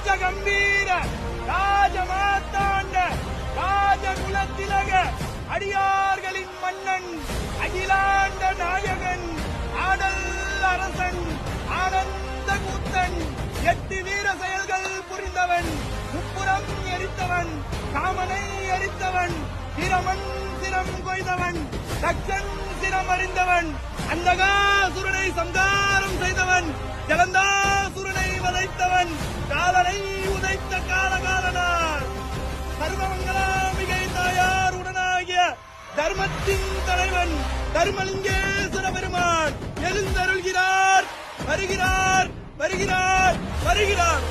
ராஜகம்பீர ராஜமாத்தாண்ட ராஜகுலத்திலக அடியார்களின் மன்னன் அகிலாண்ட நாயகன் ஆடல் அரசன் ஆனந்த கூத்தன் 8 வீர செயல்கள் புரிந்தவன் முப்புறம் எரித்தவன் காமனை எரித்தவன் சிரமன் சிரம் கொய்தவன் தக்கன் சிரம் அறிந்தவன் அந்தகாசுரனை சம்காரம் செய்தவன் ஜலந்தாசுரனை வதைத்தவன் காலனை உதைத்த காலகாலனார் சர்வமங்கலாம்பிகை தாயார் உடனாகிய தர்மத்தின் தலைவன் தர்மலிங்கேஸ்வர பெருமான் எழுந்தருள்கிறார். வருகிறார் வருகிறார் வருகிறார்.